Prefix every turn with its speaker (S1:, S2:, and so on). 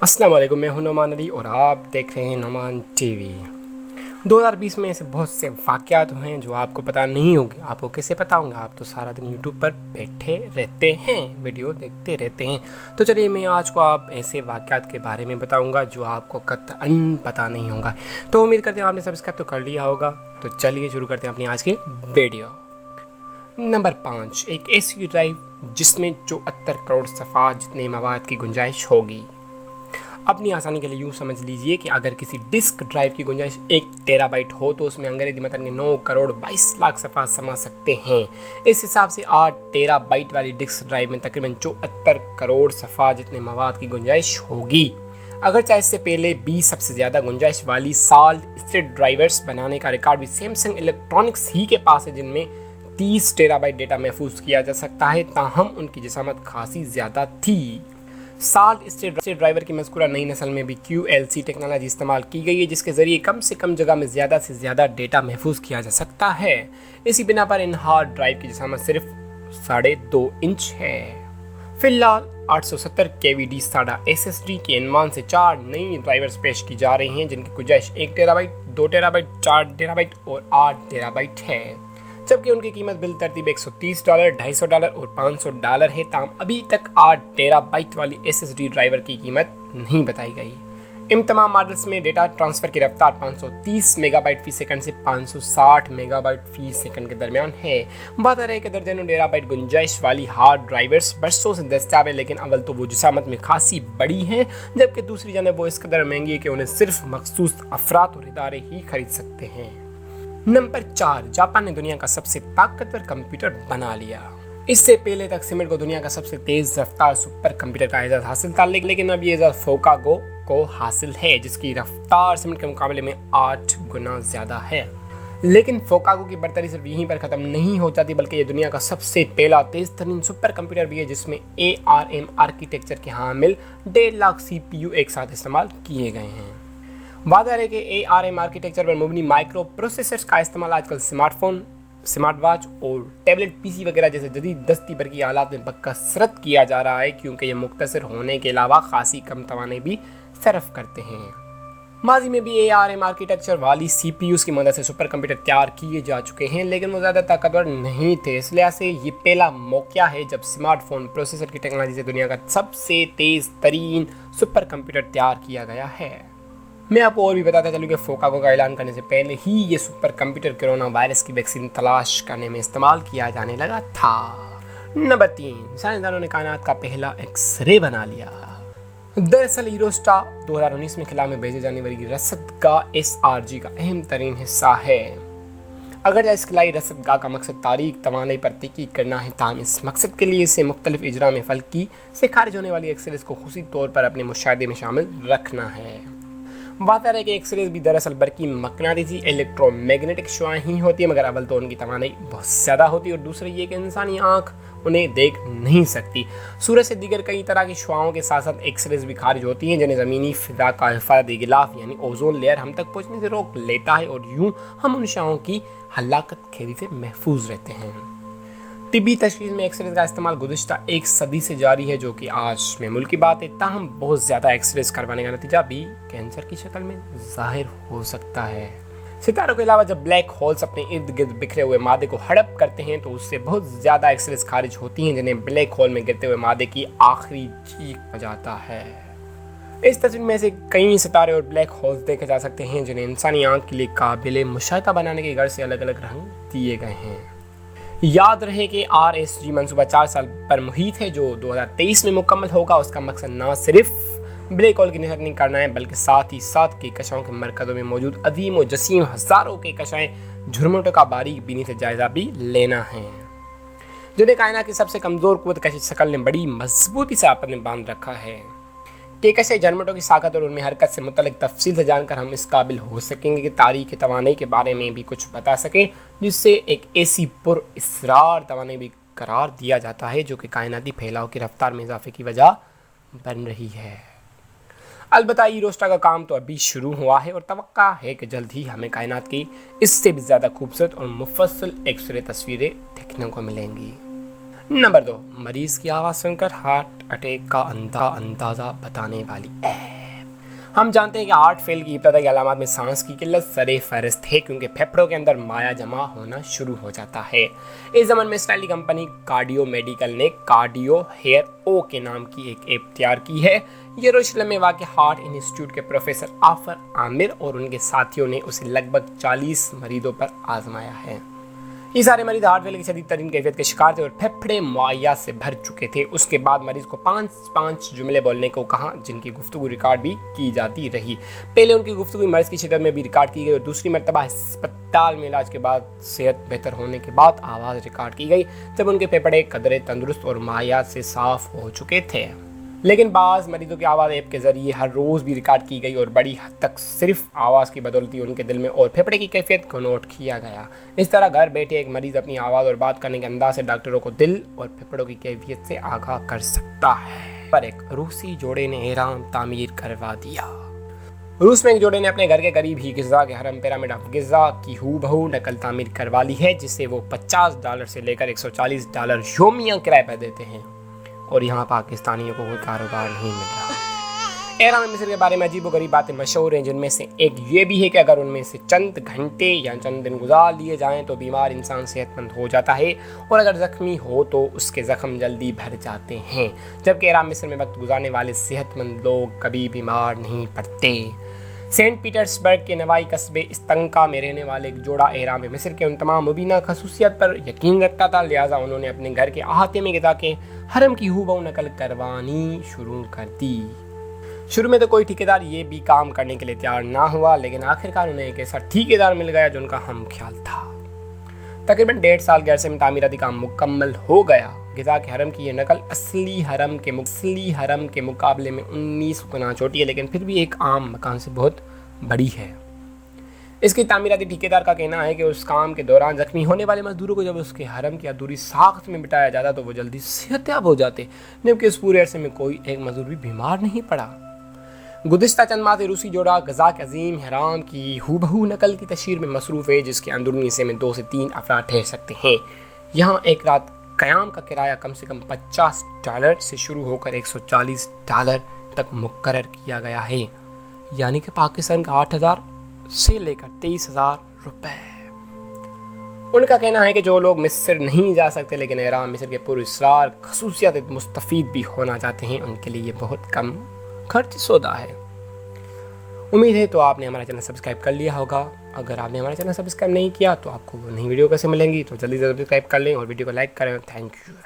S1: अस्सलाम वालेकुम, मैं हूं नुमान अली और आप देख रहे हैं नुमान टीवी। 2020 में ऐसे बहुत से वाक़यात हुए हैं जो आपको पता नहीं होंगे। आपको कैसे पता होंगे? आप तो सारा दिन यूट्यूब पर बैठे रहते हैं, वीडियो देखते रहते हैं। तो चलिए मैं आज को आप ऐसे वाक़यात के बारे में बताऊंगा जो आपको कतई पता नहीं होगा। तो उम्मीद करते हैं आपने सब्सक्राइब तो कर लिया होगा। तो चलिए शुरू करते हैं अपनी आज की वीडियो। नंबर 5, एक ऐसी ड्राइव जिसमें 74 करोड़ सफ़ा जितने मवाद की गुंजाइश होगी। अपनी आसानी के लिए यूँ समझ लीजिए कि अगर किसी डिस्क ड्राइव की गुंजाइश 1 टेराबाइट हो तो उसमें अंग्रेजी मतन के 9 करोड़ 22 लाख सफ़ा समा सकते हैं। इस हिसाब से 8 टेराबाइट वाली डिस्क ड्राइव में तकरीबन 74 करोड़ सफ़ा जितने मवाद की गुंजाइश होगी। अगर चाहे इससे पहले 20 सबसे ज़्यादा गुंजाइश वाली सॉलिड स्टेट ड्राइवर्स बनाने का रिकॉर्ड भी सैमसंग इलेक्ट्रॉनिक्स ही के पास है, जिनमें 30 टेराबाइट डेटा महफूज किया जा सकता है, ताहम उनकी जिसामत खासी ज़्यादा थी। सॉलिड स्टेट ड्राइवर की मज़कूरा नई नस्ल में भी QLC टेक्नोलॉजी इस्तेमाल की गई है, जिसके ज़रिए कम से कम जगह में ज़्यादा से ज़्यादा डेटा महफूज किया जा सकता है। इसी बिना पर इन हार्ड ड्राइव की जिसामत सिर्फ 2.5 इंच है। फिलहाल 870 KVD SATA SSD के इनमान से 4 नई ड्राइवर्स पेश की जा रही हैं, जिनकी गुंजाइश 1 टेराबाइट, 2 टेराबाइट, 4 टेराबाइट और 8 टेराबाइट है, जबकि उनकी कीमत बिल तरतीब $130, $250 और $500 है। ताम अभी तक 8 टेराबाइट वाली SSD ड्राइवर की कीमत नहीं बताई गई। इन तमाम मॉडल्स में डेटा ट्रांसफ़र की रफ्तार 530 मेगाबाइट फी सेकंड से 560 मेगाबाइट फी सेकंड के दरमियान है। बात है कि दर्जनों टेराबाइट गुंजाइश वाली हार्ड ड्राइवर्स बरसों से दस्तियाब है, लेकिन अव्वल तो वो जिसामत में खासी बड़ी हैं, जबकि दूसरी जानब वो इस कदर महंगी है कि उन्हें सिर्फ मखसूस अफराद और इदारे ही खरीद सकते हैं। नंबर 4, जापान ने दुनिया का सबसे ताकतवर कंप्यूटर बना लिया। इससे पहले तक सिमट को दुनिया का सबसे तेज रफ्तार सुपर कंप्यूटर का एजाज हासिल था, लेकिन अब ये एजाज फोकागो को हासिल है, जिसकी रफ्तार सिमट के मुकाबले में 8 गुना ज़्यादा है। लेकिन फोकागो की बर्तरी सिर्फ यहीं पर ख़त्म नहीं हो जाती, बल्कि ये दुनिया का सबसे पहला तेज तरीन सुपर कंप्यूटर भी है, जिसमें ARM आर्किटेक्चर के हामिल 1.5 लाख CPU एक साथ इस्तेमाल किए गए हैं। वादा है कि ARM आर्किटेक्चर पर मुबनी माइक्रो प्रोसेसर्स का इस्तेमाल आजकल स्मार्टफोन, स्मार्ट वॉच और टैबलेट PC वगैरह जैसे जदीद दस्ती बरकी आलात में बकसरत किया जा रहा है, क्योंकि ये मुख्तसर होने के अलावा खासी कम तवाने भी सरफ करते हैं। माजी में भी ARM आर्किटेक्चर वाली CPUs की मदद से सुपर कंप्यूटर तैयार किए जा चुके हैं, लेकिन वो ज़्यादा ताकतवर नहीं थे। इस लिहाज से ये पहला मौका है जब स्मार्टफोन प्रोसेसर की टेक्नोलॉजी से दुनिया का सबसे तेज़ तरीन सुपर कंप्यूटर तैयार किया गया है। मैं आपको और भी बताता चलूँ कि फोकागो का ऐलान करने से पहले ही ये सुपर कंप्यूटर कोरोना वायरस की वैक्सीन तलाश करने में इस्तेमाल किया जाने लगा था। नंबर 3, साइंसदानों ने कायनात का पहला एक्सरे बना लिया। दरअसल यूरोस्टार 2019 में खिला में भेजे जाने वाली रसदगाह SRG का अहम तरीन हिस्सा है। अगर इस खिलाई रसदगाह का मकसद तारीख तवानाई पर तहकीक करना है, ताम इस मकसद के लिए इसे मुख्तलिफ इजरा में फल्की से खारिज होने वाली एक्सरेज को खुशी तौर पर अपने मुशाहदे में शामिल रखना है। बात है कि एक्सरेज भी दरअसल बरकी मकनातीसी इलेक्ट्रोमैग्नेटिक शुआएं ही होती है, मगर अव्वल तो उनकी तवानाई बहुत ज़्यादा होती है और दूसरी ये कि इंसानी आँख उन्हें देख नहीं सकती। सूरज से दीगर कई तरह की शुआओं के साथ साथ एक्सरेज भी खारिज होती हैं, जिन्हें ज़मीनी फ़िज़ा का हिफाजती गिलाफ यानी ओजोन लेयर हम तक पहुँचने से रोक लेता है, और यूँ हम उन शुआओं की हलाकत खेदी से महफूज रहते हैं। तिब्बी तशख़ीस में एक्सरेज का इस्तेमाल गुज़िश्ता 1 सदी से जारी है, जो कि आज में मुल्क की बात है। ताहम बहुत ज़्यादा एक्सरेज करवाने का नतीजा भी कैंसर की शक्ल में ज़ाहिर हो सकता है। सितारों के अलावा जब ब्लैक होल्स अपने इर्द गिर्द बिखरे हुए मादे को हड़प करते हैं तो उससे बहुत ज़्यादा एक्सरेज खारिज होती हैं, जिन्हें ब्लैक होल में गिरते हुए मादे की आखिरी चीख बजाता है। इस तस्वीर में से कई सितारे और ब्लैक होल्स देखे जा सकते हैं, जिन्हें इंसानी आँख के लिए काबिल मुशाहिदा बनाने के गर्ज से अलग अलग रंग दिए गए हैं। याद रहे कि RSG मंसूबा 4 साल पर मुहित है, जो 2023 में मुकम्मल होगा। उसका मकसद न सिर्फ ब्लैक होल की निगरानी करना है, बल्कि साथ ही साथ कहकशाओं के मरकज़ों में मौजूद अजीम और जसीम हज़ारों कहकशाएं झुरमुटों का बारीक बीनी से जायजा भी लेना है, जिन्हें कायनात की सबसे कमज़ोर क़ुव्वत कशी शकल ने बड़ी मजबूती से आपने बांध रखा है। कहकशा झरमटों की साकत और उनमें हरकत से मुतल्लिक तफसील से जानकर हम इस काबिल हो सकेंगे कि तारीख़ तवानाई के बारे में भी कुछ बता सकें, जिससे एक ऐसी पुरअसरार तवानाई भी करार दिया जाता है जो कि कायनाती फैलाव की रफ्तार में इजाफे की वजह बन रही है। अलबत्ता यूरोस्टार का काम तो अभी शुरू हुआ है और तवक्का है कि जल्द ही हमें कायनात की इससे भी ज़्यादा खूबसूरत और मुफस्सल एक्सरे तस्वीरें देखने को मिलेंगी। नंबर 2, मरीज की आवाज़ सुनकर हार्ट अटैक का अंदाज़ा बताने वाली ऐप। हम जानते हैं कि हार्ट फेल की इब्तदाई अलामत में सांस की किल्लत सरे फहरिस्त है, क्योंकि फेफड़ों के अंदर माया जमा होना शुरू हो जाता है। इस ज़माने में इसराइली कंपनी कार्डियो मेडिकल ने कार्डियो हेयर ओ के नाम की एक ऐप तैयार की है। यरूशलेम में वाक़ हार्ट इंस्टीट्यूट के प्रोफेसर आफर आमिर और उनके साथियों ने उसे लगभग 40 मरीजों पर आजमाया है। ये सारे मरीज हार्ट फेल की शदीद तरीन कैफियत के शिकार थे और फेफड़े मुआया से भर चुके थे। उसके बाद मरीज को 5 जुमले बोलने को कहा, जिनकी गुफ्तगू रिकॉर्ड भी की जाती रही। पहले उनकी गुफ्तगू मरीज की शिदत में भी रिकॉर्ड की गई और दूसरी मरतबा अस्पताल में इलाज के बाद सेहत बेहतर होने के बाद आवाज़ रिकॉर्ड की गई, जब उनके फेफड़े कदरे तंदुरुस्त और मुआया से साफ हो चुके थे। लेकिन बाज़ मरीजों की आवाज़ ऐप के ज़रिए हर रोज़ भी रिकॉर्ड की गई और बड़ी हद तक सिर्फ आवाज़ की बदौलती उनके दिल में और फेफड़े की कैफियत को नोट किया गया। इस तरह घर बैठे एक मरीज़ अपनी आवाज़ और बात करने के अंदाज से डॉक्टरों को दिल और फेफड़ों की कैफियत से आगाह कर सकता है। पर एक रूसी जोड़े ने एहराम तामीर करवा दिया। रूस में एक जोड़े ने अपने घर के करीब ही गिज़ा के हरम पिरामिड ऑफ गिज़ा की हूबहू नकल तामीर करवा ली है, जिसे वो $50 से लेकर $140 योमिया किराए पर देते हैं। और यहाँ पाकिस्तानियों को कोई कारोबार नहीं मिल रहा। एहराम मिस्र के बारे में अजीबोगरीब बातें मशहूर हैं, जिनमें से एक ये भी है कि अगर उनमें से चंद घंटे या चंद दिन गुजार लिए जाएं तो बीमार इंसान सेहतमंद हो जाता है, और अगर ज़ख्मी हो तो उसके ज़ख्म जल्दी भर जाते हैं। जबकि एहराम मिस्र में वक्त गुजारने वाले सेहतमंद लोग कभी बीमार नहीं पड़ते। सेंट पीटर्सबर्ग के नवाई कस्बे इस्तंका में रहने वाले एक जोड़ा एहराम मिस्र के उन तमाम मुबीना खसूसियत पर यकीन रखता था, लिहाजा उन्होंने अपने घर के अहाते में गिज़ा के हरम की हूबहू नकल करवानी शुरू कर दी। शुरू में तो कोई ठेकेदार ये भी काम करने के लिए तैयार ना हुआ, लेकिन आखिरकार उन्हें एक ऐसा ठेकेदार मिल गया जो उनका हम ख्याल था। तकरीबन 1.5 साल के अरसे में तामीराती काम मुकम्मल हो गया। गिज़ा के हरम की ये नकल असली हरम के मुकाबले में 19 गुना छोटी है, लेकिन फिर भी एक आम मकान से बहुत बड़ी है। इसके तामीराती ठेकेदार का कहना है कि उस काम के दौरान जख्मी होने वाले मजदूरों को जब उसके हरम की अधूरी साख्त में बिठाया जाता तो वो जल्दी सेहतयाब हो जाते, जबकि इस पूरे अरसे में कोई एक मजदूर भी बीमार नहीं पड़ा। गुज़िश्ता चंद माह से रूसी जोड़ा गिज़ा के अजीम हराम की हूबहू नकल की तशहीर में मसरूफ़ है, जिसके अंदरूनी हिस्से में 2 से 3 अफराद ठहर सकते हैं। यहाँ एक रात क़याम का किराया कम से कम $50 से शुरू होकर $140 तक मुकर्रर किया गया है, यानी कि पाकिस्तान का 8,000 से लेकर 23,000 रुपए। उनका कहना है कि जो लोग मिस्र नहीं जा सकते लेकिन एहराम मिस्र के पुरअसरार खसूसियत मुस्तफ़ीद भी होना चाहते हैं, उनके लिए बहुत कम खर्च सौदा है। उम्मीद है तो आपने हमारा चैनल सब्सक्राइब कर लिया होगा। अगर आपने हमारा चैनल सब्सक्राइब नहीं किया तो आपको नई वीडियो कैसे मिलेंगी, तो जल्दी से सब्सक्राइब कर लें और वीडियो को लाइक करें। Thank you.